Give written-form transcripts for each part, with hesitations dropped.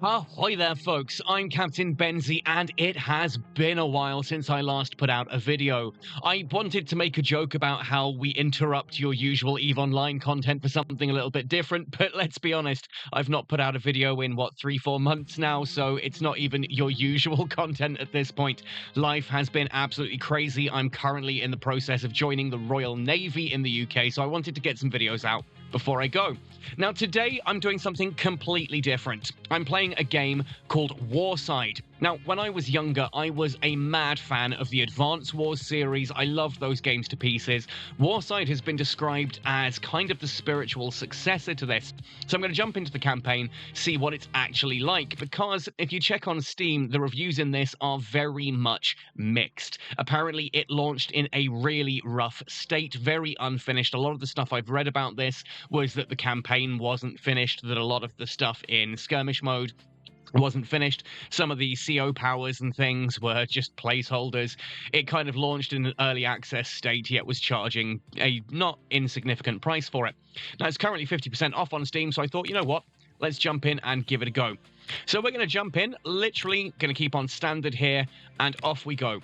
Ahoy there, folks. I'm Captain Benzie, and it has been a while since I last put out a video. I wanted to make a joke about how we interrupt your usual EVE Online content for something a little bit different, but let's be honest, I've not put out a video in, 3-4 months now, so it's not even your usual content at this point. Life has been absolutely crazy. I'm currently in the process of joining the Royal Navy in the UK, so I wanted to get some videos out before I go. Now, today I'm doing something completely different. I'm playing a game called WARSIDE. Now, when I was younger, I was a mad fan of the Advance Wars series. I loved those games to pieces. WARSIDE has been described as kind of the spiritual successor to this. So I'm going to jump into the campaign, see what it's actually like, because if you check on Steam, the reviews in this are very much mixed. Apparently, it launched in a really rough state, very unfinished. A lot of the stuff I've read about this was that the campaign wasn't finished, that a lot of the stuff in skirmish mode wasn't finished. Some of the CO powers and things were just placeholders. It kind of launched in an early access state, yet was charging a not insignificant price for it. Now, it's currently 50% off on Steam, so I thought, you know what? Let's jump in and give it a go. So we're going to jump in, literally going to keep on standard here, and off we go.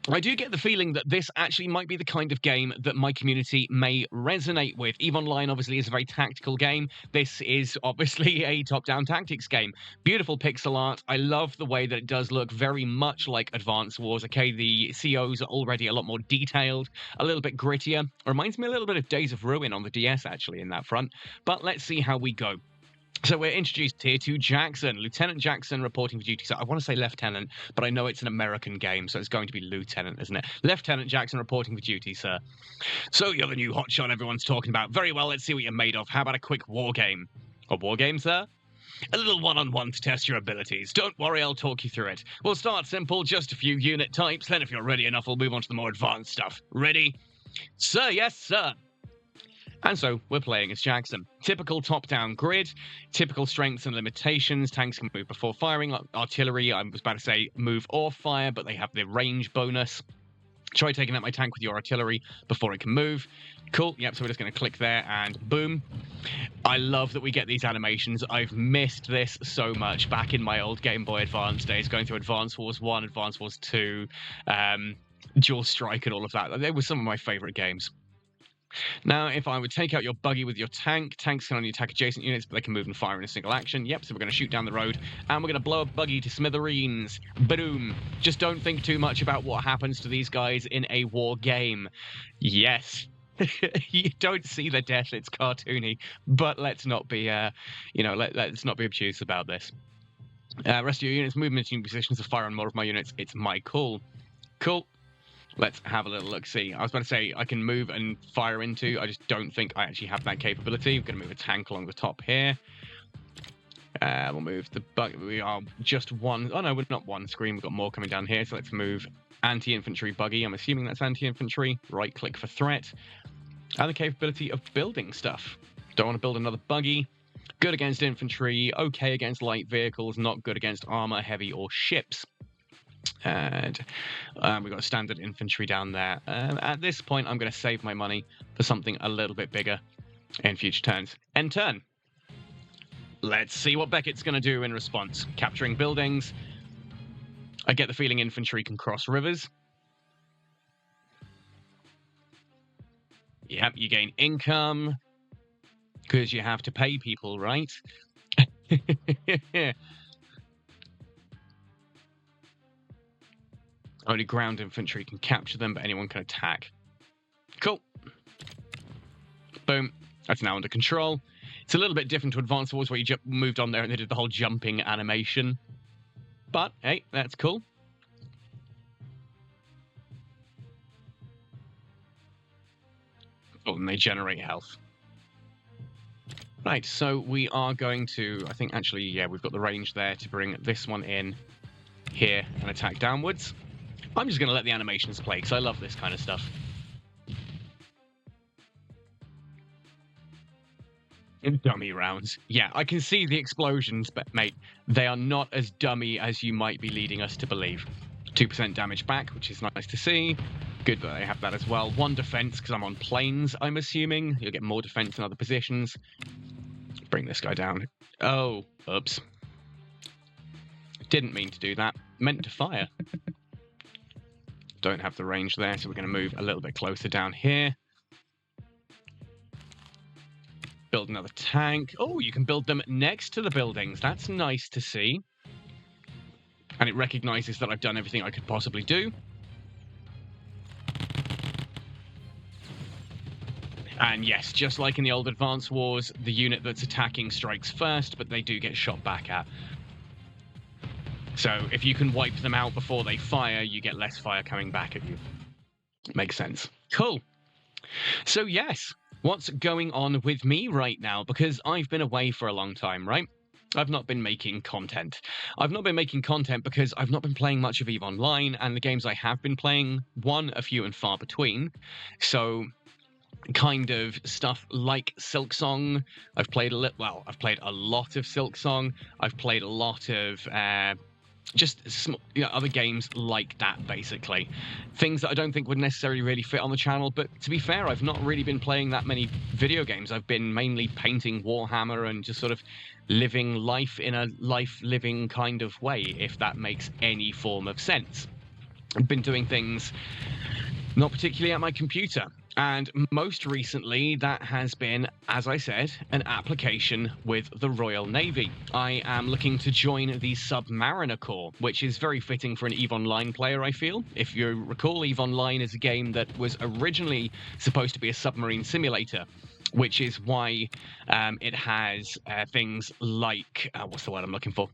I do get the feeling that this actually might be the kind of game that my community may resonate with. EVE Online obviously is a very tactical game. This is obviously a top-down tactics game. Beautiful pixel art. I love the way that it does look very much like Advance Wars. Okay, the COs are already a lot more detailed, a little bit grittier. Reminds me a little bit of Days of Ruin on the DS, actually, in that front. But let's see how we go. So we're introduced here to Jackson, Lieutenant Jackson reporting for duty. So I want to say Lieutenant, but I know it's an American game, so it's going to be Lieutenant, isn't it? Lieutenant Jackson reporting for duty, sir. So you're the new hotshot everyone's talking about. Very well, let's see what you're made of. How about a quick war game? A war game, sir? A little one-on-one to test your abilities. Don't worry, I'll talk you through it. We'll start simple, just a few unit types. Then if you're ready enough, we'll move on to the more advanced stuff. Ready? Sir, yes, sir. And so, we're playing as Jackson. Typical top-down grid, typical strengths and limitations. Tanks can move before firing. Artillery, I was about to say move or fire, but they have the range bonus. Try taking out my tank with your artillery before it can move. Cool, yep, so we're just going to click there and boom. I love that we get these animations. I've missed this so much back in my old Game Boy Advance days, going through Advance Wars 1, Advance Wars 2, Dual Strike and all of that. They were some of my favourite games. Now, if I would take out your buggy with your tank, tanks can only attack adjacent units, but they can move and fire in a single action. Yep, so we're going to shoot down the road, and we're going to blow a buggy to smithereens. Boom. Just don't think too much about what happens to these guys in a war game. Yes. You don't see the death, it's cartoony, but let's not be, let's not be obtuse about this. Rest of your units move into new positions to fire on more of my units. It's my call. Cool. Let's have a little look-see. I was about to say I can move and fire into. I just don't think I actually have that capability. We're going to move a tank along the top here. We'll move the bug. We are just one. Oh, no, we're not one screen. We've got more coming down here. So let's move anti-infantry buggy. I'm assuming that's anti-infantry. Right-click for threat. And the capability of building stuff. Don't want to build another buggy. Good against infantry. Okay against light vehicles. Not good against armor, heavy, or ships. And we've got a standard infantry down there. At this point, I'm going to save my money for something a little bit bigger in future turns. End turn. Let's see what Beckett's going to do in response. Capturing buildings. I get the feeling infantry can cross rivers. Yep, you gain income. Because you have to pay people, right? Only ground infantry can capture them, but anyone can attack. Cool. Boom. That's now under control. It's a little bit different to Advance Wars, where you moved on there and they did the whole jumping animation. But, hey, that's cool. Oh, and they generate health. Right, so we are going to, I think actually, yeah, we've got the range there to bring this one in here and attack downwards. I'm just going to let the animations play, because I love this kind of stuff. Dummy rounds. Yeah, I can see the explosions, but, mate, they are not as dummy as you might be leading us to believe. 2% damage back, which is nice to see. Good that they have that as well. 1 defense, because I'm on planes, I'm assuming. You'll get more defense in other positions. Bring this guy down. Oh, oops. Didn't mean to do that. Meant to fire. Don't have the range there, so we're going to move a little bit closer down here. Build another tank. Oh, you can build them next to the buildings. That's nice to see. And it recognizes that I've done everything I could possibly do. And yes, just like in the old Advance Wars, the unit that's attacking strikes first, but they do get shot back at. So if you can wipe them out before they fire, you get less fire coming back at you. Makes sense. Cool. So yes, what's going on with me right now? Because I've been away for a long time, right? I've not been making content. I've not been making content because I've not been playing much of EVE Online, and the games I have been playing, one, a few and far between. So kind of stuff like Silksong. I've played I've played a lot of Silksong. I've played a lot of just other games like that, basically. Things that I don't think would necessarily really fit on the channel, but to be fair, I've not really been playing that many video games. I've been mainly painting Warhammer and just sort of living life in a life-living kind of way, if that makes any form of sense. I've been doing things not particularly at my computer. And most recently, that has been, as I said, an application with the Royal Navy. I am looking to join the Submariner Corps, which is very fitting for an EVE Online player, I feel. If you recall, EVE Online is a game that was originally supposed to be a submarine simulator, which is why it has things like, what's the word I'm looking for?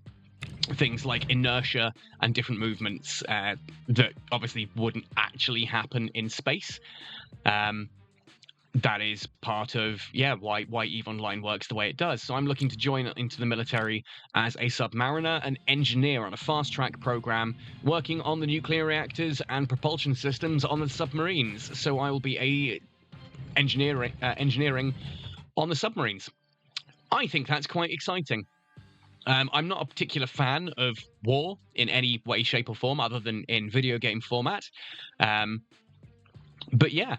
Things like inertia and different movements that obviously wouldn't actually happen in space. That is part of, why EVE Online works the way it does. So I'm looking to join into the military as a submariner, an engineer on a fast-track program, working on the nuclear reactors and propulsion systems on the submarines. So I will be engineering on the submarines. I think that's quite exciting. I'm not a particular fan of war in any way, shape, or form other than in video game format. But yeah,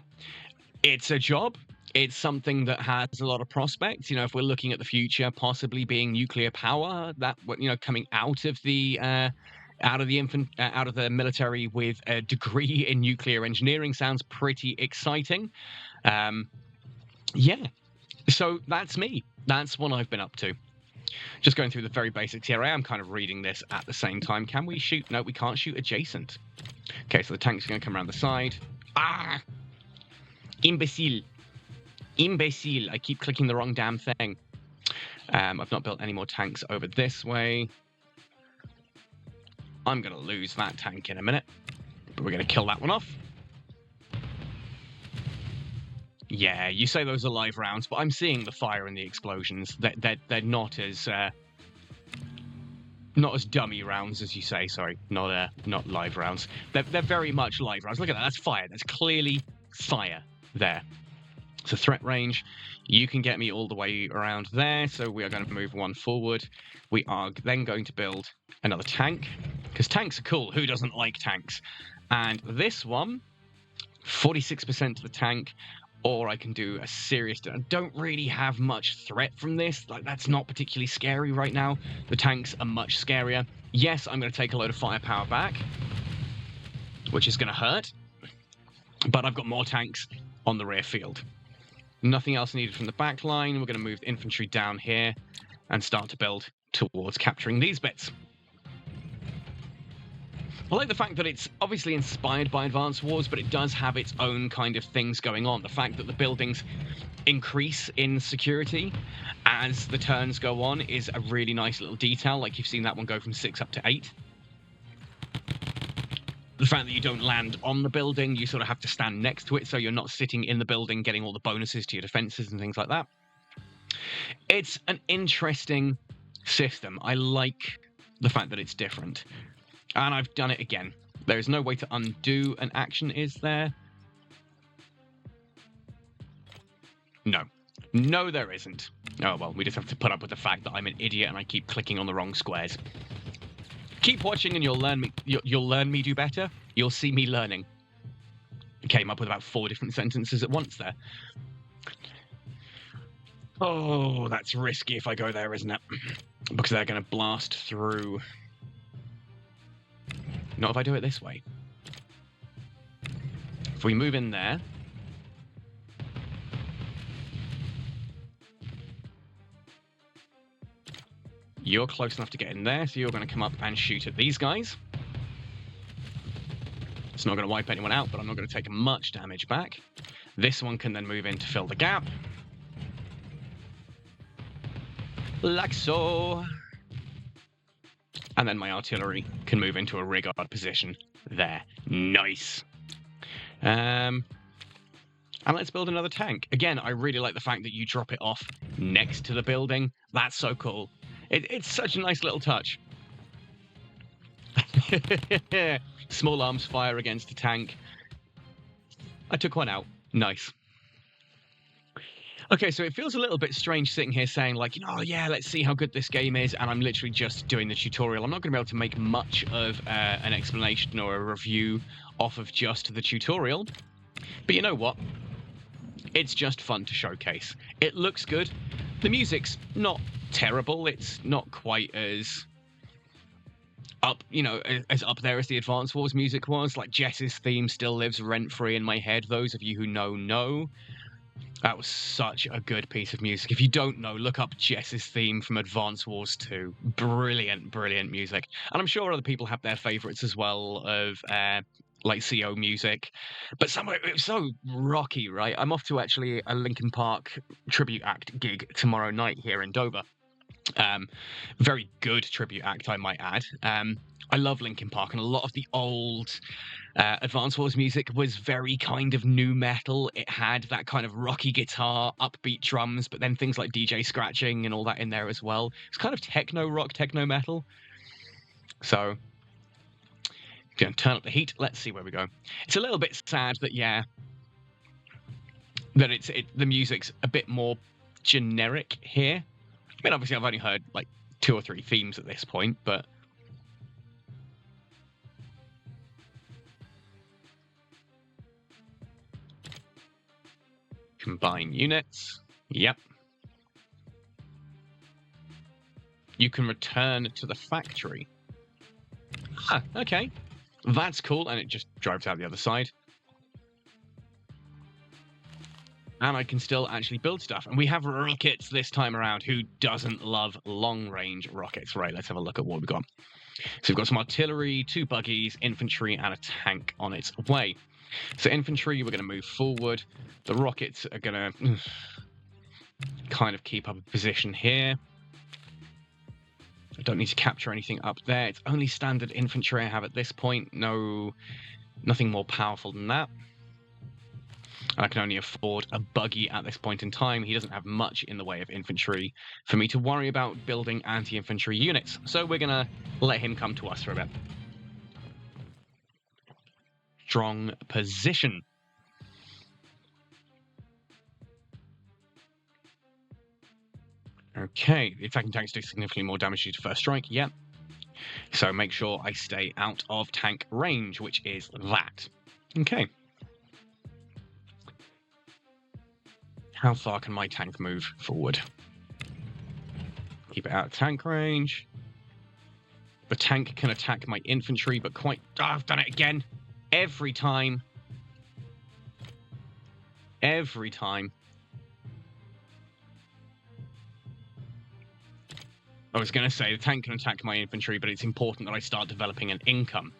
it's a job. It's something that has a lot of prospects. You know, if we're looking at the future, possibly being nuclear power, that coming out of the military with a degree in nuclear engineering sounds pretty exciting. Yeah, so that's me. That's what I've been up to. Just going through the very basics here. I am kind of reading this at the same time. Can we shoot? No, we can't shoot adjacent. Okay, so the tank's going to come around the side. Ah! Imbecile. Imbecile. I keep clicking the wrong damn thing. I've not built any more tanks over this way. I'm going to lose that tank in a minute. But we're going to kill that one off. Yeah, you say those are live rounds, but I'm seeing the fire and the explosions. They're not as dummy rounds as you say. Sorry, not live rounds. They're very much live rounds. Look at that. That's fire. That's clearly fire there. So threat range. You can get me all the way around there. So we are going to move one forward. We are then going to build another tank because tanks are cool. Who doesn't like tanks? And this one, 46% to the tank. Or I can do a serious... I don't really have much threat from this. Like, that's not particularly scary right now. The tanks are much scarier. Yes, I'm going to take a load of firepower back, which is going to hurt. But I've got more tanks on the rear field. Nothing else needed from the back line. We're going to move infantry down here and start to build towards capturing these bits. I like the fact that it's obviously inspired by Advance Wars, but it does have its own kind of things going on. The fact that the buildings increase in security as the turns go on is a really nice little detail. Like, you've seen that one go from 6 up to 8. The fact that you don't land on the building, you sort of have to stand next to it, so you're not sitting in the building getting all the bonuses to your defenses and things like that. It's an interesting system. I like the fact that it's different. And I've done it again. There is no way to undo an action, is there? No. No, there isn't. Oh, well, we just have to put up with the fact that I'm an idiot and I keep clicking on the wrong squares. Keep watching and you'll learn me. You'll learn me do better. You'll see me learning. I came up with about 4 different sentences at once there. Oh, that's risky if I go there, isn't it? Because they're going to blast through... not if I do it this way. If we move in there... You're close enough to get in there, so you're going to come up and shoot at these guys. It's not going to wipe anyone out, but I'm not going to take much damage back. This one can then move in to fill the gap. Like so. And then my artillery can move into a rearguard position there. Nice. And let's build another tank. Again, I really like the fact that you drop it off next to the building. That's so cool. It's such a nice little touch. Small arms fire against a tank. I took one out. Nice. Okay, so it feels a little bit strange sitting here saying, like, you know, oh, yeah, let's see how good this game is, and I'm literally just doing the tutorial. I'm not going to be able to make much of an explanation or a review off of just the tutorial. But you know what? It's just fun to showcase. It looks good. The music's not terrible. It's not quite as up, you know, as up there as the Advance Wars music was. Like, Jess's theme still lives rent-free in my head. Those of you who know. That was such a good piece of music. If you don't know, look up Jess's theme from Advance Wars 2. Brilliant, brilliant music. And I'm sure other people have their favourites as well of, like, CO music. But somewhere, it was so rocky, right? I'm off to actually a Linkin Park tribute act gig tomorrow night here in Dover. Very good tribute act, I might add. I love Linkin Park, and a lot of the old Advance Wars music was very kind of nu metal. It had that kind of rocky guitar, upbeat drums, but then things like DJ scratching and all that in there as well. It's kind of techno rock, techno metal. So, gonna turn up the heat. Let's see where we go. It's a little bit sad that, yeah, that the music's a bit more generic here. I mean, obviously, I've only heard like 2 or 3 themes at this point, but combine units. Yep. You can return to the factory. Ah, okay. That's cool, and it just drives out the other side. And I can still actually build stuff. And we have rockets this time around. Who doesn't love long-range rockets? Right, let's have a look at what we've got. So we've got some artillery, 2 buggies, infantry, and a tank on its way. So infantry, we're going to move forward. The rockets are going to kind of keep up a position here. I don't need to capture anything up there. It's only standard infantry I have at this point. Nothing more powerful than that. I can only afford a buggy at this point in time. He doesn't have much in the way of infantry for me to worry about building anti-infantry units. So we're going to let him come to us for a bit. Strong position. Okay, the attacking tanks do significantly more damage due to first strike. Yep. So make sure I stay out of tank range, which is that. Okay. How far can my tank move forward? Keep it out of tank range. The tank can attack my infantry, but quite... Oh, I've done it again. Every time. Every time. I was going to say, the tank can attack my infantry, but it's important that I start developing an income.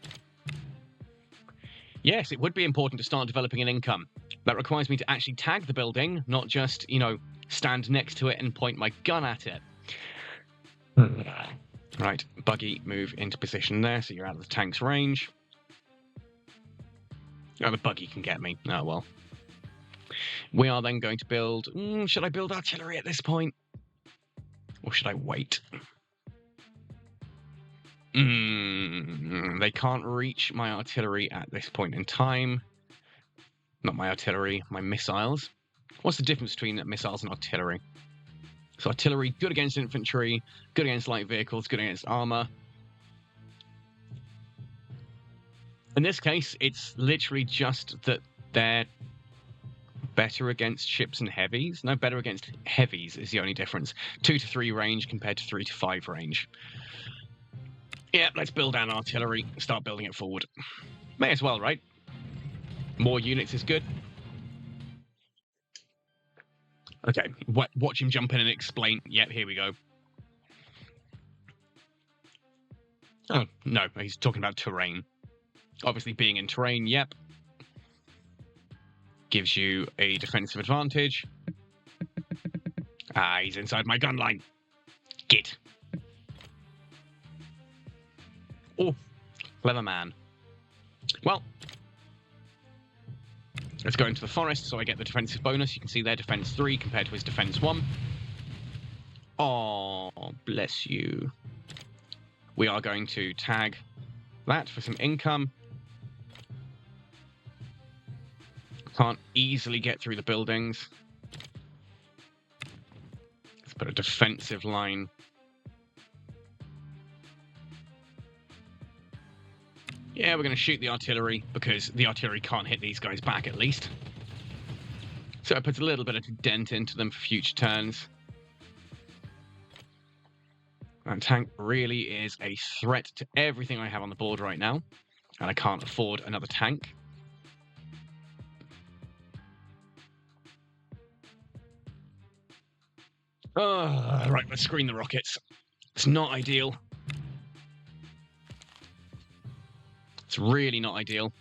Yes, it would be important to start developing an income. That requires me to actually tag the building, not just, you know, stand next to it and point my gun at it. Right, buggy, move into position there, so you're out of the tank's range. Oh, the buggy can get me. Oh, well. We are then going to build... should I build artillery at this point? Or should I wait? They can't reach my artillery at this point in time. Not my artillery, my missiles. What's the difference between missiles and artillery? So artillery, good against infantry, good against light vehicles, good against armor. In this case, it's literally just that they're better against ships and heavies. No, better against heavies is the only difference. 2 to 3 range compared to 3 to 5 range. Yeah, let's build an artillery. Start building it forward. May as well, right? More units is good. Okay, watch him jump in and explain. Yep, here we go. Oh, no, he's talking about terrain. Obviously, being in terrain, yep. Gives you a defensive advantage. Ah, he's inside my gun line. Git. Oh, clever man. Well, let's go into the forest so I get the defensive bonus. You can see there, defense 3 compared to his defense 1. Oh, bless you. We are going to tag that for some income. Can't easily get through the buildings. Let's put a defensive line. Yeah, we're going to shoot the artillery because the artillery can't hit these guys back at least. So it puts a little bit of a dent into them for future turns. That tank really is a threat to everything I have on the board right now. And I can't afford another tank. Right, let's screen the rockets. It's not ideal. It's really not ideal.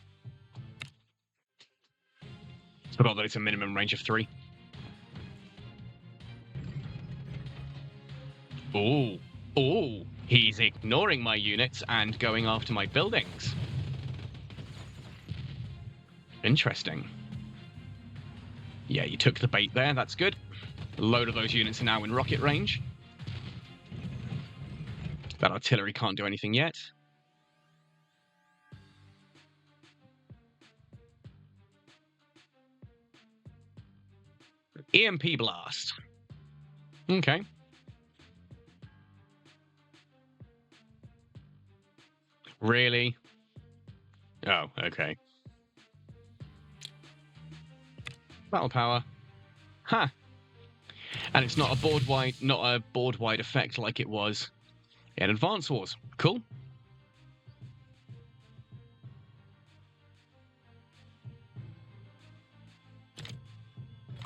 Forgot that it's a minimum range of 3. Oh, he's ignoring my units and going after my buildings. Interesting. Yeah, you took the bait there, that's good. A load of those units are now in rocket range. That artillery can't do anything yet. EMP blast. Okay. Really? Oh, okay. Battle power. Ha! Huh. And it's not a board-wide effect like it was in Advance Wars. Cool.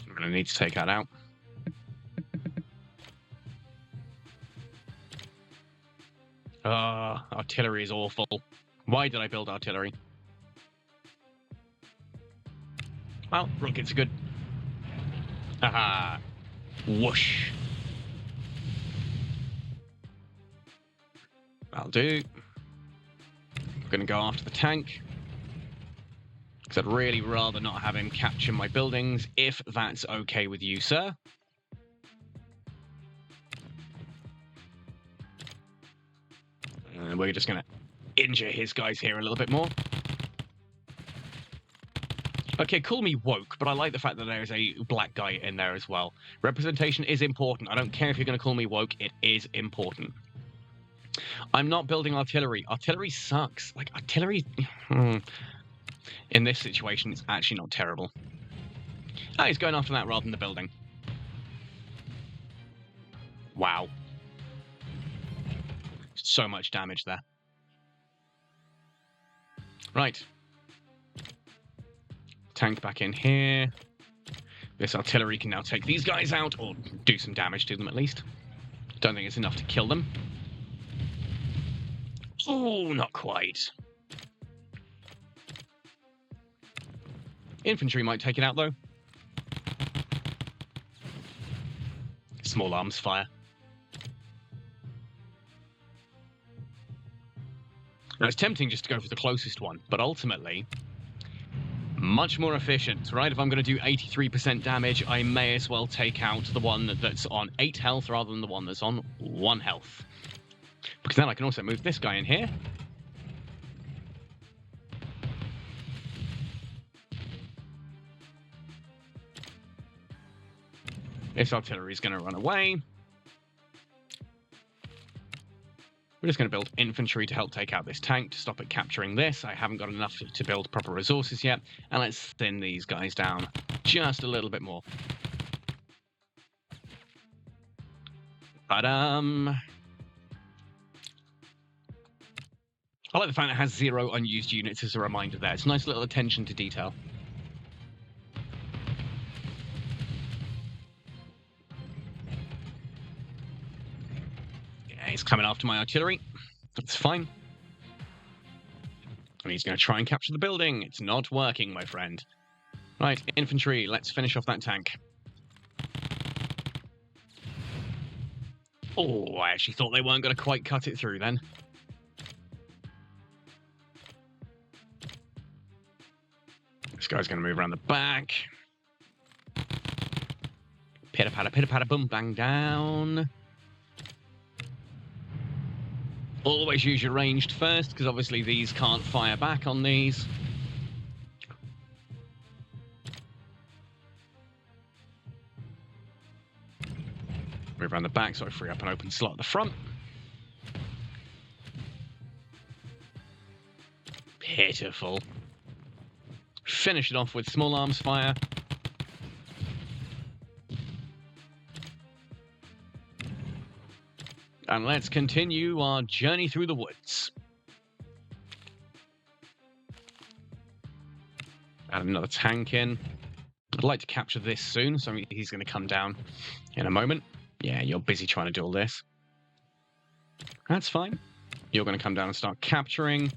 I'm gonna need to take that out. Artillery is awful. Why did I build artillery? Well, rockets are good. Haha. Whoosh. That'll do. I'm gonna go after the tank. Because I'd really rather not have him capture my buildings, if that's okay with you, sir. And we're just gonna injure his guys here a little bit more. Okay, call me woke, but I like the fact that there's a black guy in there as well. Representation is important. I don't care if you're going to call me woke. It is important. I'm not building artillery. Artillery sucks. Like, artillery... in this situation, it's actually not terrible. Oh, he's going after that rather than the building. Wow. So much damage there. Right. Tank back in here. This artillery can now take these guys out, or do some damage to them at least. Don't think it's enough to kill them. Oh, not quite. Infantry might take it out, though. Small arms fire. Now, it's tempting just to go for the closest one, but ultimately... much more efficient, right? If I'm going to do 83% damage, I may as well take out the one that's on 8 health rather than the one that's on 1 health. Because then I can also move this guy in here. This artillery is going to run away. We're just going to build infantry to help take out this tank to stop it capturing this. I haven't got enough to build proper resources yet. And let's thin these guys down just a little bit more. But, I like the fact it has 0 unused units as a reminder there. It's a nice little attention to detail. Yeah, he's coming after my artillery. That's fine. And he's going to try and capture the building. It's not working, my friend. Right, infantry, let's finish off that tank. Oh, I actually thought they weren't going to quite cut it through then. This guy's going to move around the back. Pitter-patter, boom, bang, down. Always use your ranged first, because obviously these can't fire back on these. Move around the back so I free up an open slot at the front. Pitiful. Finish it off with small arms fire. And let's continue our journey through the woods. Add another tank in. I'd like to capture this soon, so he's going to come down in a moment. Yeah, you're busy trying to do all this. That's fine. You're going to come down and start capturing.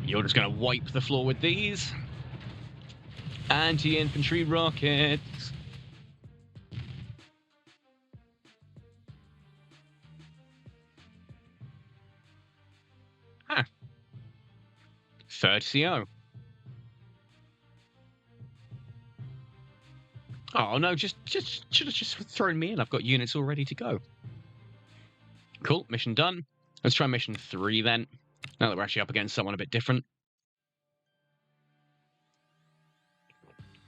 You're just going to wipe the floor with these. Anti-infantry rockets. Ah. Third CO. Oh no, just should have just thrown me in. I've got units all ready to go. Cool, mission done. Let's try mission 3 then. Now that we're actually up against someone a bit different.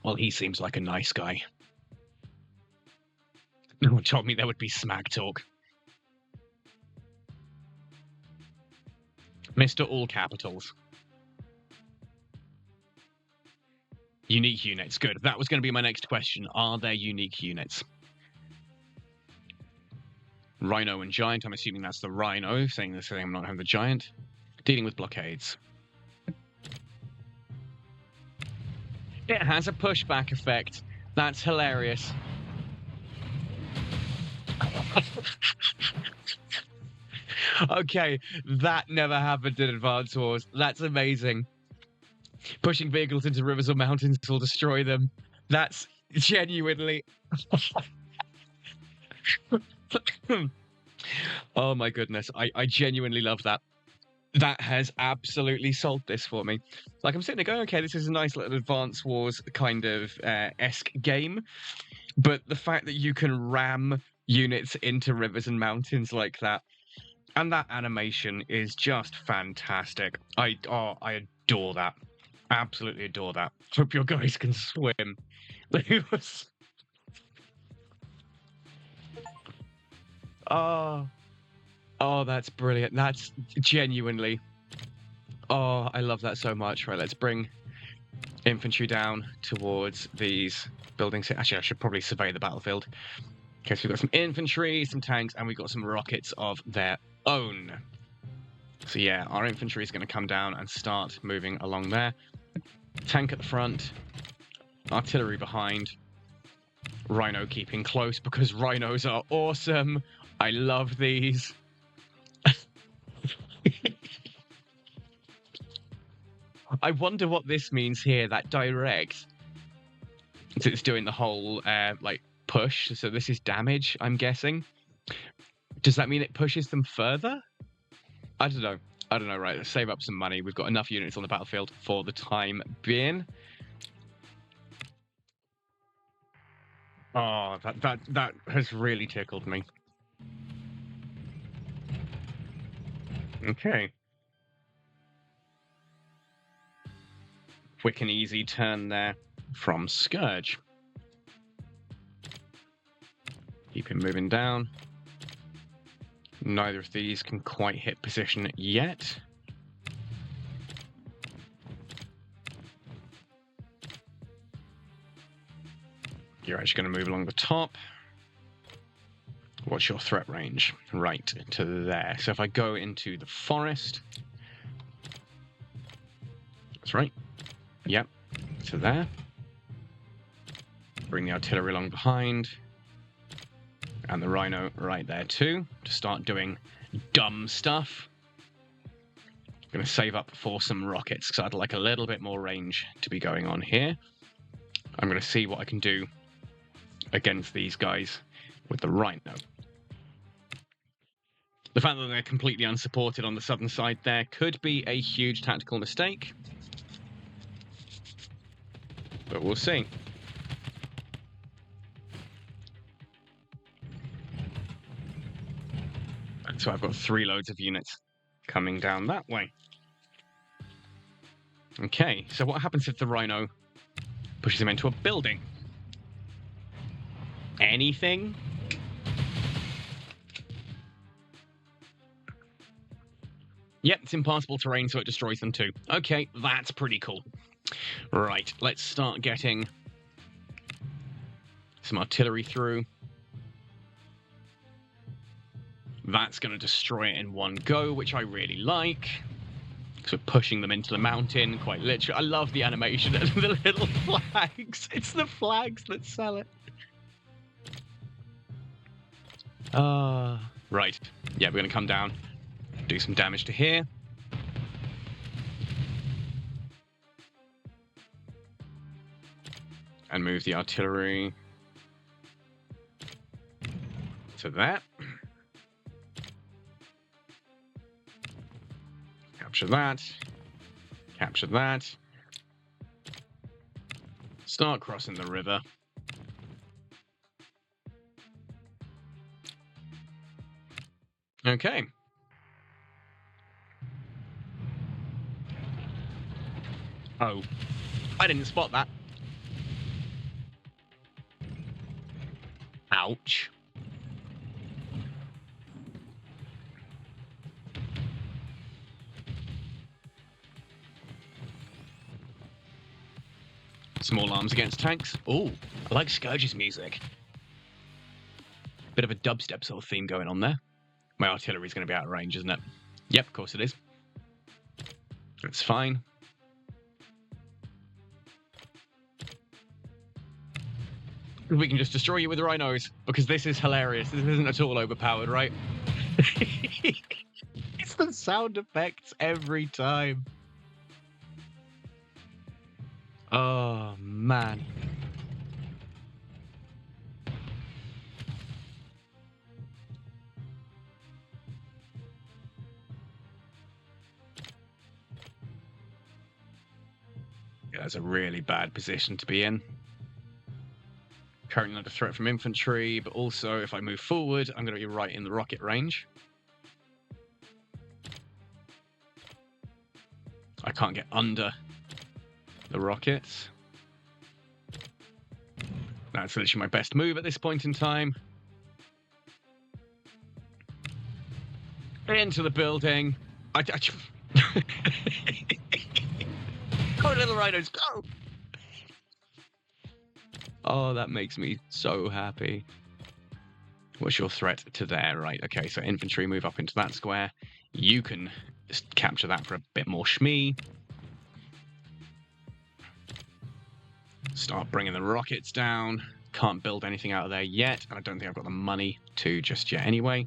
Well, he seems like a nice guy. No one told me there would be smack talk. Mr. All Capitals. Unique units, good. That was going to be my next question. Are there unique units? Rhino and Giant, I'm assuming that's the Rhino, saying this thing I'm not having the Giant. Dealing with blockades. It has a pushback effect. That's hilarious. Okay, that never happened in Advance Wars. That's amazing. Pushing vehicles into rivers or mountains will destroy them. That's genuinely... Oh my goodness, I genuinely love that. That has absolutely solved this for me. Like, I'm sitting there going, okay, this is a nice little Advance Wars kind of esque game, but the fact that you can ram units into rivers and mountains like that, and that animation is just fantastic. I adore that. Absolutely adore that. Hope your guys can swim. It was... Oh, that's brilliant. That's genuinely... Oh, I love that so much. Right, let's bring infantry down towards these buildings. Actually, I should probably survey the battlefield. Okay, so we've got some infantry, some tanks, and we've got some rockets of their own. So yeah, our infantry is going to come down and start moving along there. Tank at the front, artillery behind, Rhino keeping close because rhinos are awesome. I love these. I wonder what this means here, that direct. It's doing the whole, like, push, so this is damage, I'm guessing. Does that mean it pushes them further? I don't know. I don't know, right, let's save up some money. We've got enough units on the battlefield for the time being. Oh, that has really tickled me. Okay. Quick and easy turn there from Scourge. Keep him moving down. Neither of these can quite hit position yet. You're actually going to move along the top. What's your threat range? Right, to there. So if I go into the forest... That's right. Yep, to there. Bring the artillery along behind. And the rhino right there too, to start doing dumb stuff. I'm going to save up for some rockets, because I'd like a little bit more range to be going on here. I'm going to see what I can do against these guys with the rhino. The fact that they're completely unsupported on the southern side there could be a huge tactical mistake. But we'll see. So I've got 3 loads of units coming down that way. Okay, so what happens if the rhino pushes him into a building? Anything? Yep, it's impassable terrain, so it destroys them too. Okay, that's pretty cool. Right, let's start getting some artillery through. That's going to destroy it in one go, which I really like. So we're pushing them into the mountain, quite literally. I love the animation of the little flags. It's the flags that sell it. Right. Yeah, we're going to come down, do some damage to here. And move the artillery to that. Capture that. Capture that. Start crossing the river. Okay. Oh, I didn't spot that. Ouch. Small arms against tanks. Ooh, I like Scourge's music. Bit of a dubstep sort of theme going on there. My artillery's going to be out of range, isn't it? Yep, of course it is. That's fine. We can just destroy you with the rhinos, because this is hilarious. This isn't at all overpowered, right? It's the sound effects every time. Oh, man. Yeah, that's a really bad position to be in. Currently under threat from infantry, but also if I move forward, I'm going to be right in the rocket range. I can't get under the rockets. That's literally my best move at this point in time. Into the building. Go, little rhinos, go! Oh, that makes me so happy. What's your threat to there? Right, okay, so infantry move up into that square. You can just capture that for a bit more shmee. Start bringing the rockets down. Can't build anything out of there yet, and I don't think I've got the money to just yet anyway.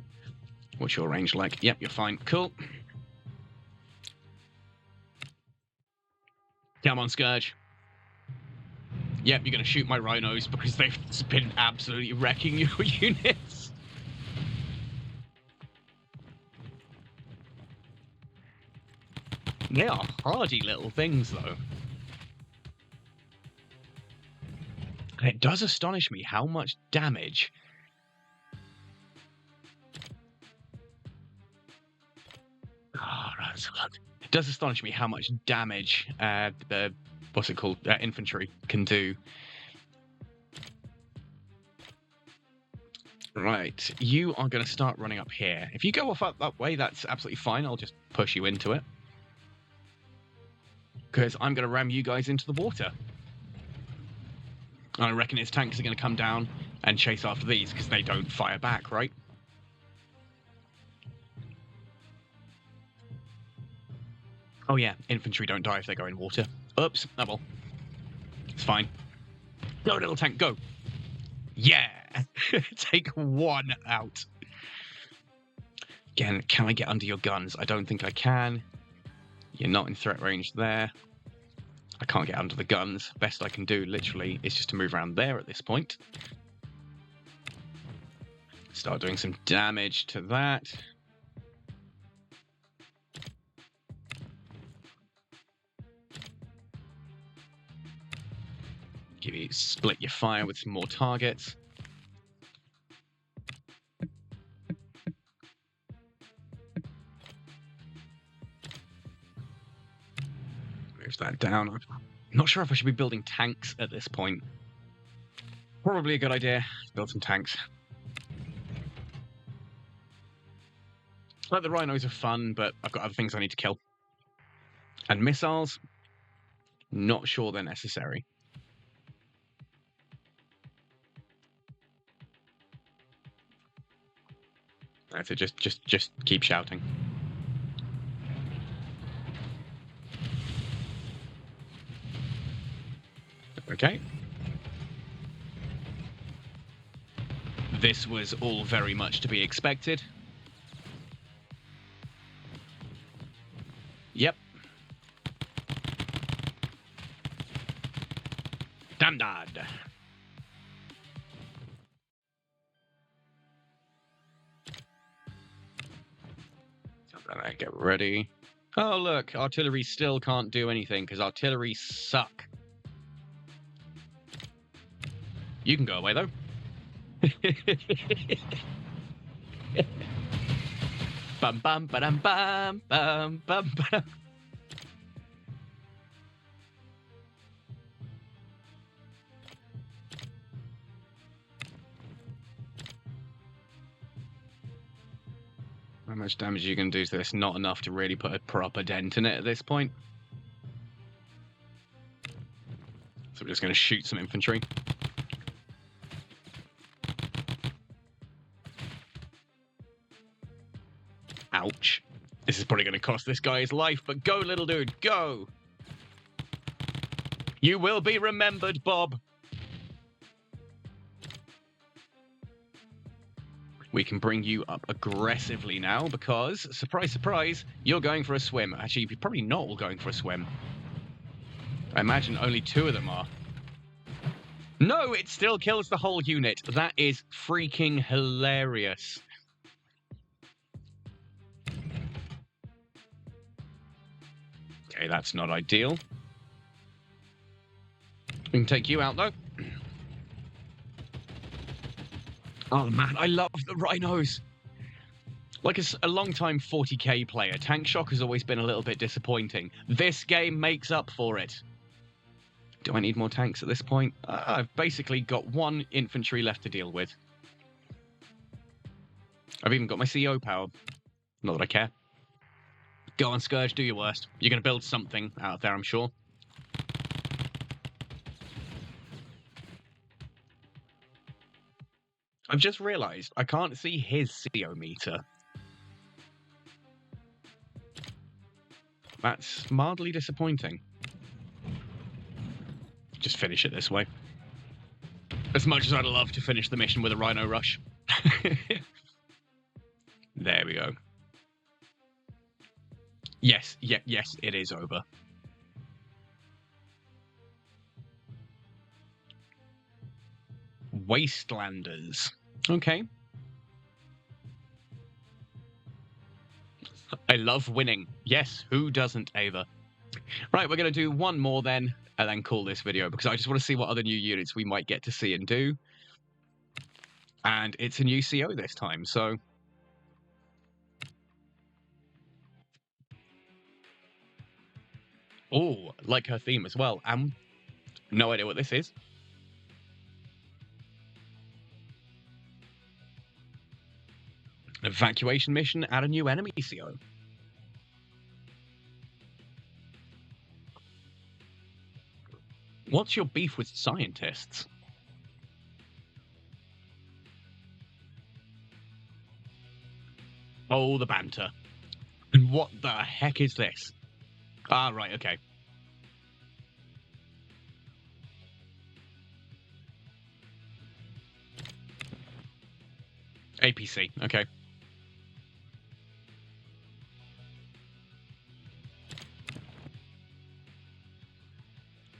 What's your range like? Yep, you're fine. Cool. Come on, Scourge. Yep, you're going to shoot my rhinos because they've been absolutely wrecking your units. They are hardy little things, though. And it does astonish me how much damage... It does astonish me how much damage what's it called? Infantry can do. Right, you are going to start running up here. If you go off up that way, that's absolutely fine. I'll just push you into it. Because I'm going to ram you guys into the water. And I reckon his tanks are going to come down and chase after these, because they don't fire back, right? Oh yeah, infantry don't die if they go in water. Oops, oh well. It's fine. Go, little tank, go! Yeah! Take one out. Again, can I get under your guns? I don't think I can. You're not in threat range there. I can't get under the guns. Best I can do, literally, is just to move around there at this point. Start doing some damage to that. Give you split your fire with some more targets. Move that down. I'm not sure if I should be building tanks at this point. Probably a good idea. Build some tanks. Like the rhinos are fun, but I've got other things I need to kill. And missiles, not sure they're necessary. That's it. Just keep shouting. Okay. This was all very much to be expected. Yep. Damn dad. Get ready. Oh look, artillery still can't do anything because artillery suck. You can go away though. Bum bum ba-dum bum bum bum bum. How much damage are you going to do to this? Not enough to really put a proper dent in it at this point. So we're just going to shoot some infantry. Ouch. This is probably going to cost this guy his life, but go, little dude, go! You will be remembered, Bob. We can bring you up aggressively now because, surprise, surprise, you're going for a swim. Actually, you're probably not all going for a swim. I imagine only 2 of them are. No, it still kills the whole unit. That is freaking hilarious. Okay, that's not ideal. We can take you out, though. Oh, man, I love the rhinos. Like a long-time 40k player, Tank Shock has always been a little bit disappointing. This game makes up for it. Do I need more tanks at this point? I've basically got 1 infantry left to deal with. I've even got my CO power. Not that I care. Go on, Scourge, do your worst. You're going to build something out there, I'm sure. I've just realised I can't see his CO meter. That's mildly disappointing. Just finish it this way. As much as I'd love to finish the mission with a Rhino Rush. There we go. Yes, yes, it is over. Wastelanders. Okay. I love winning. Yes, who doesn't, Ava? Right, we're going to do one more then, and then call this video, because I just want to see what other new units we might get to see and do. And it's a new CO this time, so... Oh, like her theme as well. No idea what this is. An evacuation mission at a new enemy CO. What's your beef with scientists? Oh, the banter. And what the heck is this? Ah, right, okay. APC, okay.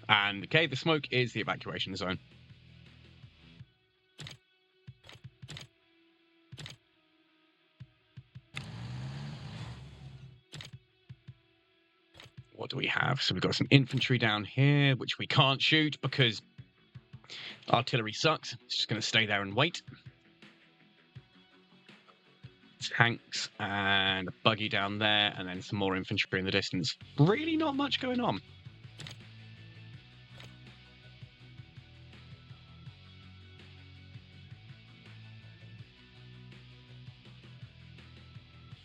And, okay, the smoke is the evacuation zone. What do we have? So we've got some infantry down here, which we can't shoot because artillery sucks. It's just going to stay there and wait. Tanks and a buggy down there, and then some more infantry in the distance. Really not much going on.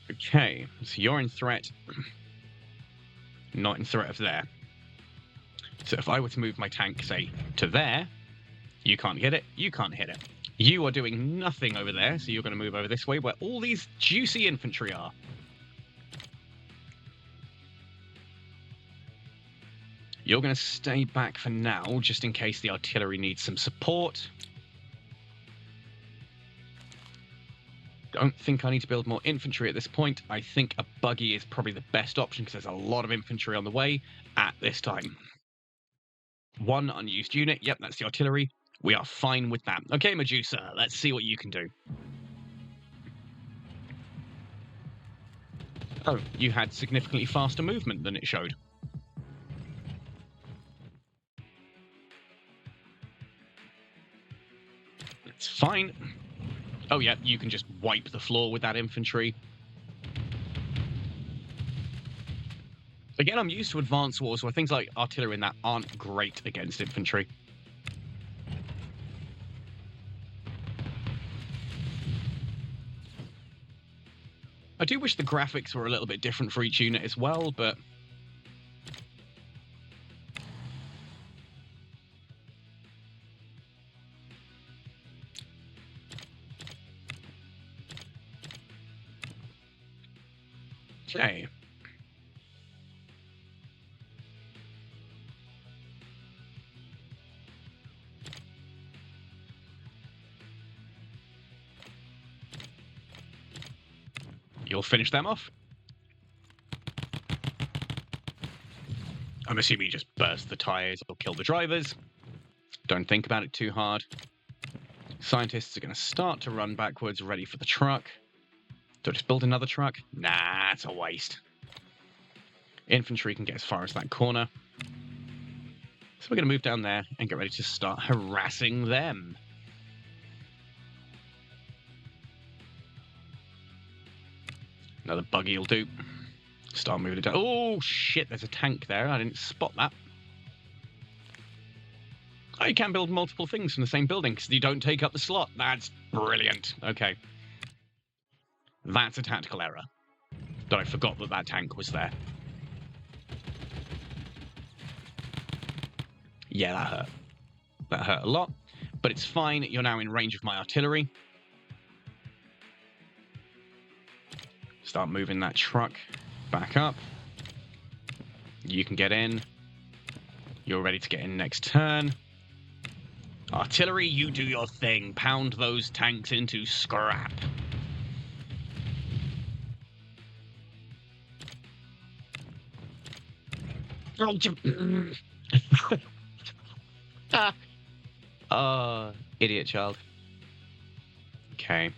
Okay, so you're in threat. Not in threat of there. So if I were to move my tank, say, to there, you can't hit it, you can't hit it. You are doing nothing over there, so you're going to move over this way where all these juicy infantry are. You're going to stay back for now, just in case the artillery needs some support. Don't think I need to build more infantry at this point. I think a buggy is probably the best option because there's a lot of infantry on the way at this time. One unused unit. Yep, that's the artillery. We are fine with that. Okay, Medusa, let's see what you can do. Oh, you had significantly faster movement than it showed. It's fine. Oh yeah, you can just wipe the floor with that infantry. Again, I'm used to advanced wars where things like artillery and that aren't great against infantry. I do wish the graphics were a little bit different for each unit as well, but... Okay. You'll finish them off. I'm assuming you just burst the tires or kill the drivers. Don't think about it too hard. Scientists are going to start to run backwards, ready for the truck. Do I just build another truck? Nah, it's a waste. Infantry can get as far as that corner. So we're going to move down there and get ready to start harassing them. Another buggy will do. Start moving it down. Oh, shit, there's a tank there. I didn't spot that. Oh, you can build multiple things from the same building because you don't take up the slot. That's brilliant. Okay. That's a tactical error. That I forgot that that tank was there. Yeah, that hurt. That hurt a lot. But it's fine. You're now in range of my artillery. Start moving that truck back up. You can get in. You're ready to get in next turn. Artillery, you do your thing. Pound those tanks into scrap. Idiot child. Okay.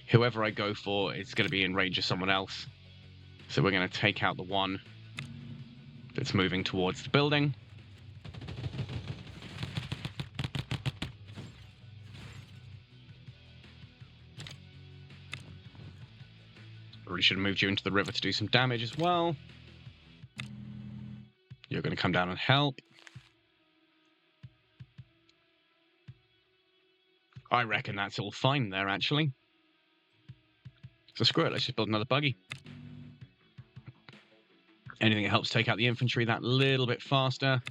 Whoever I go for is going to be in range of someone else. So we're going to take out the one that's moving towards the building. Really should have moved you into the river to do some damage as well. You're going to come down and help. I reckon that's all fine there, actually. So screw it, let's just build another buggy. Anything that helps take out the infantry that little bit faster.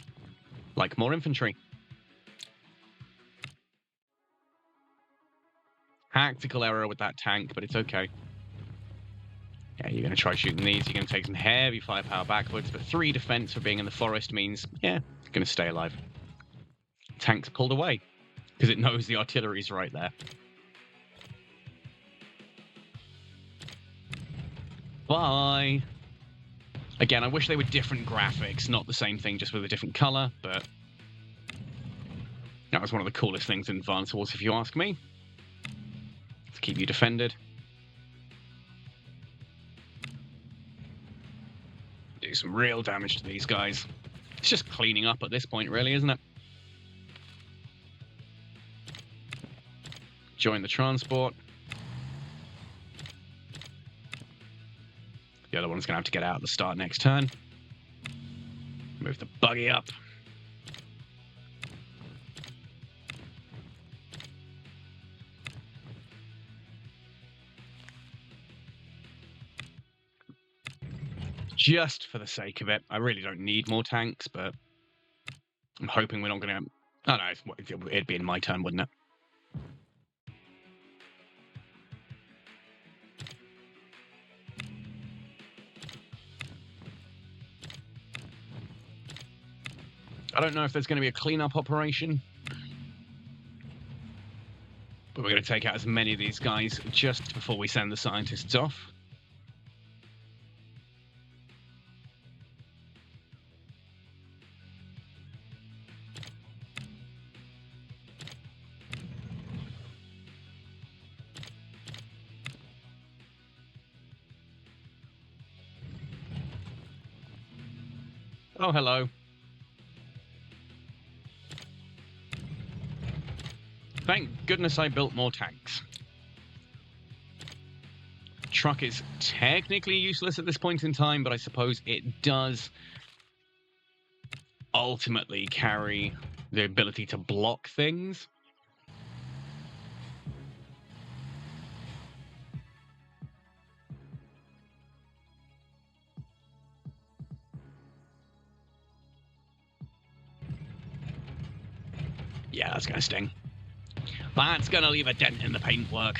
Like more infantry. Tactical error with that tank, but it's okay. Yeah, you're going to try shooting these. You're going to take some heavy firepower backwards, but 3 defense for being in the forest means, yeah, it's going to stay alive. Tank's pulled away because it knows the artillery's right there. Bye. Again, I wish they were different graphics, not the same thing, just with a different color, but that was one of the coolest things in Advance Wars, if you ask me. To keep you defended. Do some real damage to these guys. It's just cleaning up at this point, really, isn't it? Join the transport. The other one's going to have to get out at the start next turn. Move the buggy up. Just for the sake of it. I really don't need more tanks, but I'm hoping we're not going to... Oh, no, it'd be in my turn, wouldn't it? I don't know if there's going to be a cleanup operation, but we're going to take out as many of these guys just before we send the scientists off. Oh, hello. Thank goodness I built more tanks. Truck is technically useless at this point in time, but I suppose it does ultimately carry the ability to block things. Yeah, that's going to sting. That's going to leave a dent in the paintwork.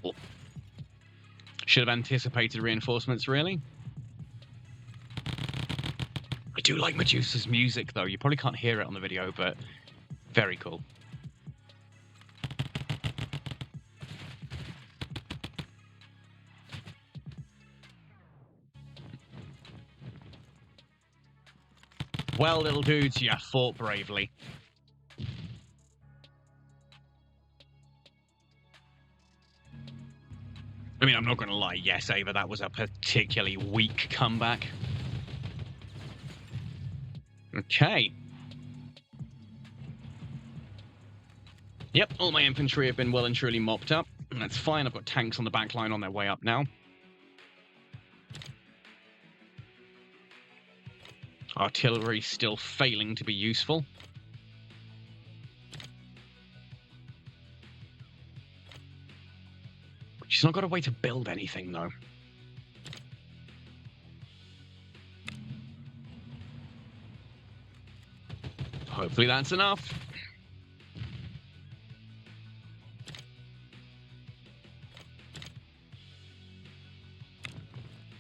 Oh. Should have anticipated reinforcements, really. I do like Medusa's music, though. You probably can't hear it on the video, but very cool. Well, little dudes, you fought bravely. I mean, I'm not going to lie. Yes, Ava, that was a particularly weak comeback. Okay. Yep, all my infantry have been well and truly mopped up. And that's fine. I've got tanks on the back line on their way up now. Artillery still failing to be useful. She's not got a way to build anything, though. Hopefully that's enough.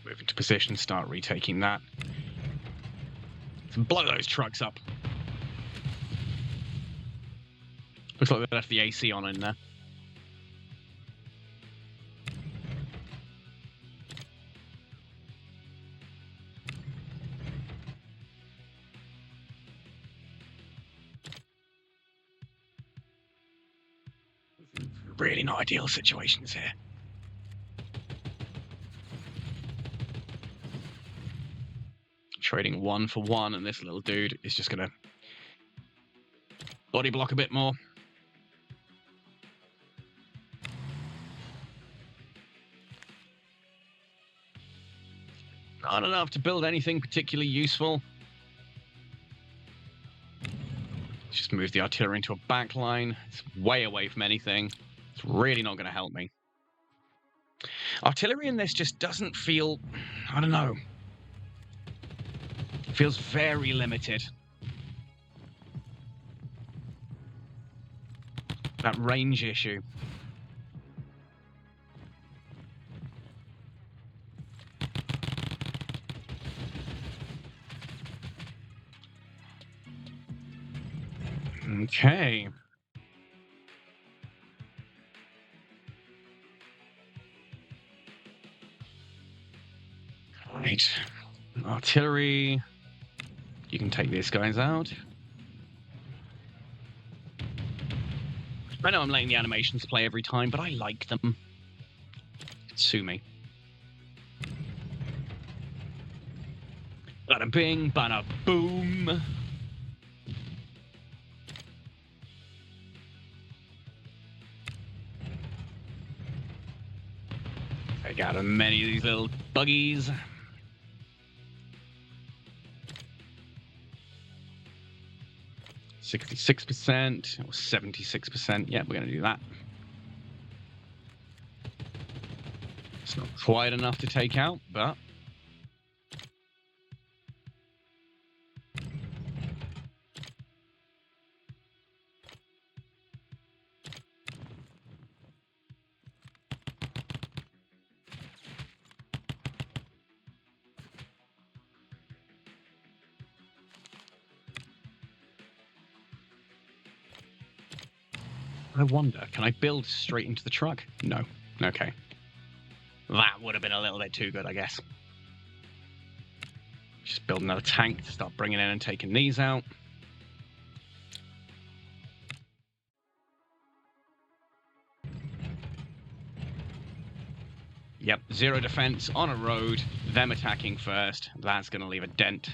Move into position, start retaking that. Blow those trucks up. Looks like they left the AC on in there. Really not ideal situations here. Trading 1 for 1, and this little dude is just going to body block a bit more. Not enough to build anything particularly useful. Just move the artillery into a back line. It's way away from anything. It's really not going to help me. Artillery in this just doesn't feel... I don't know. Feels very limited. That range issue. Okay. Right. Artillery. You can take these guys out. I know I'm letting the animations play every time, but I like them. Sue me. Bada bing, bada boom. Take out as many of these little buggies. %66% or 76%. Yeah, we're going to do that. It's not quite enough to take out, but I wonder, can I build straight into the truck? No. Okay. That would have been a little bit too good, I guess. Just build another tank to start bringing in and taking these out. Yep, 0 defense on a road, them attacking first. That's going to leave a dent.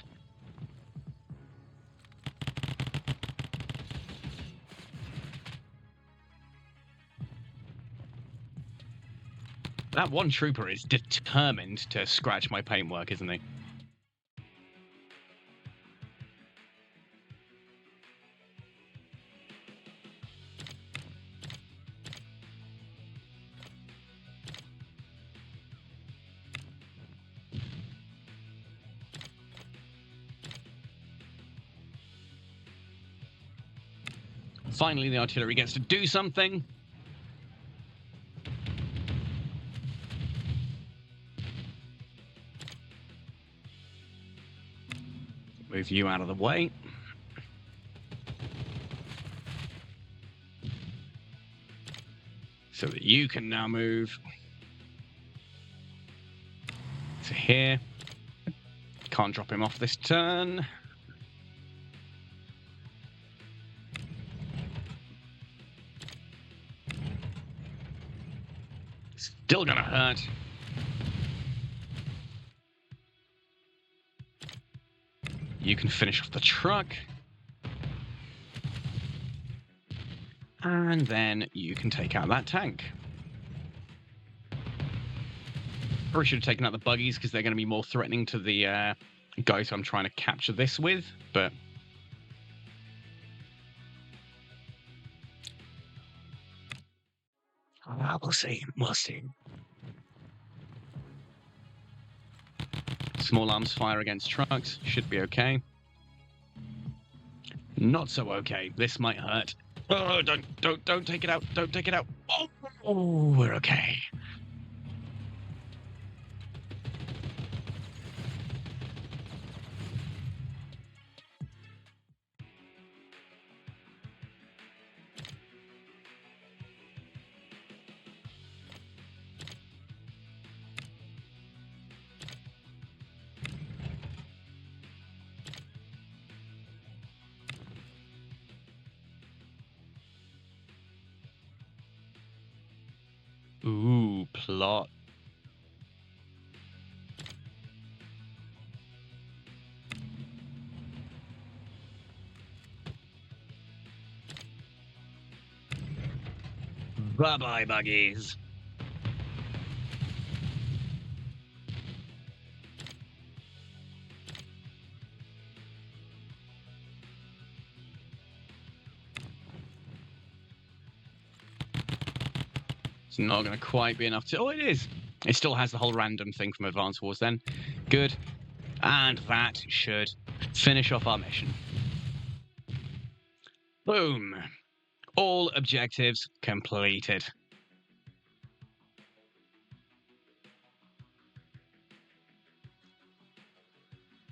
That one trooper is determined to scratch my paintwork, isn't he? Finally, the artillery gets to do something. Move you out of the way. So that you can now move to here. Can't drop him off this turn. Still gonna hurt. You can finish off the truck. And then you can take out that tank. Probably should have taken out the buggies because they're going to be more threatening to the guys I'm trying to capture this with, but we'll see. We'll see. Small arms fire against trucks should be okay. Not so okay. This might hurt. Oh, don't take it out. Don't take it out. Oh, we're okay. Ooh, plot. Bye-bye, buggies. It's not going to quite be enough to... Oh, it is. It still has the whole random thing from Advance Wars then. Good. And that should finish off our mission. Boom. All objectives completed.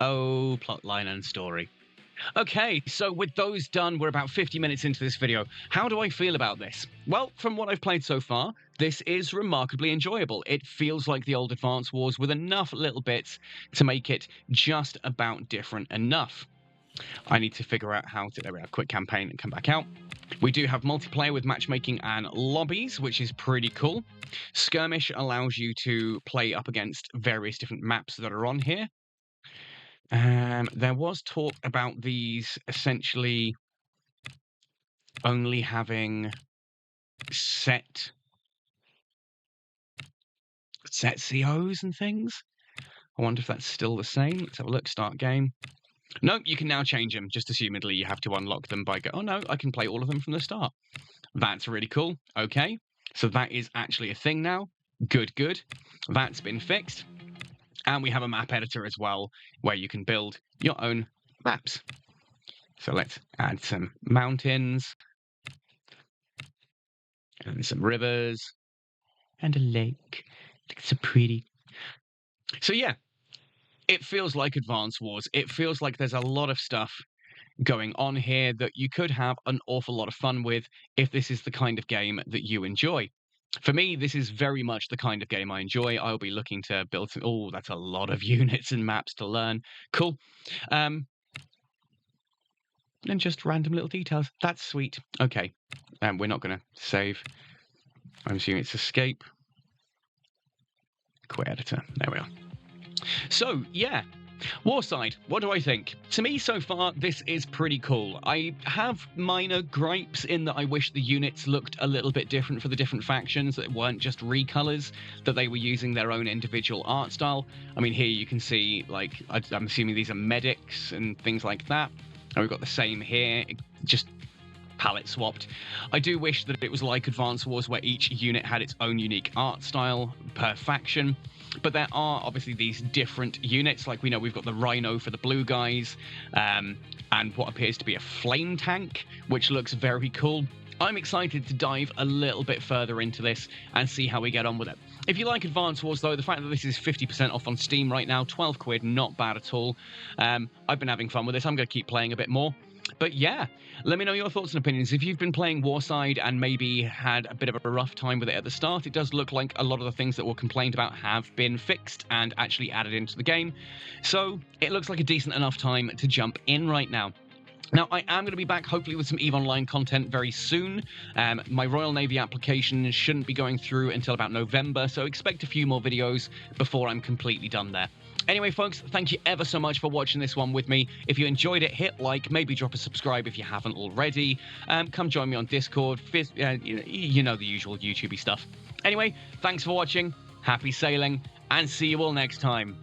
Oh, plotline and story. Okay, so with those done, we're about 50 minutes into this video. How do I feel about this? Well, from what I've played so far, this is remarkably enjoyable. It feels like the old Advance Wars with enough little bits to make it just about different enough. I need to figure out how to... There we have quick campaign and come back out. We do have multiplayer with matchmaking and lobbies, which is pretty cool. Skirmish allows you to play up against various different maps that are on here. There was talk about these essentially only having set COs and things. I wonder if that's still the same. Let's have a look. Start game. No, you can now change them. Just assumedly, you have to unlock them by oh no, I can play all of them from the start. That's really cool. Okay, so that is actually a thing now. Good, good. That's been fixed. And we have a map editor as well, where you can build your own maps. So let's add some mountains, and some rivers, and a lake. It's so pretty. So yeah, it feels like Advance Wars. It feels like there's a lot of stuff going on here that you could have an awful lot of fun with if this is the kind of game that you enjoy. For me, this is very much the kind of game I enjoy. I'll be looking to build some... Oh, that's a lot of units and maps to learn. Cool. And just random little details. That's sweet. Okay. We're not going to save. I'm assuming it's escape. Quit editor. There we are. So, yeah. Warside, what do I think? To me, so far, this is pretty cool. I have minor gripes in that I wish the units looked a little bit different for the different factions, that weren't just recolors, that they were using their own individual art style. I mean, here you can see, like, I'm assuming these are medics and things like that. And we've got the same here, just palette swapped. I do wish that it was like Advance Wars, where each unit had its own unique art style per faction. But there are obviously these different units, like we know we've got the Rhino for the blue guys, and what appears to be a flame tank, which looks very cool. I'm excited to dive a little bit further into this and see how we get on with it. If you like Advance Wars, though, the fact that this is 50% off on Steam right now, 12 quid, not bad at all. I've been having fun with this. I'm going to keep playing a bit more. But yeah, let me know your thoughts and opinions. If you've been playing Warside and maybe had a bit of a rough time with it at the start, it does look like a lot of the things that were complained about have been fixed and actually added into the game. So it looks like a decent enough time to jump in right now. Now, I am going to be back, hopefully, with some EVE Online content very soon. My Royal Navy application shouldn't be going through until about November, so expect a few more videos before I'm completely done there. Anyway, folks, thank you ever so much for watching this one with me. If you enjoyed it, hit like, maybe drop a subscribe if you haven't already. Come join me on Discord, you know the usual YouTubey stuff. Anyway, thanks for watching, happy sailing, and see you all next time.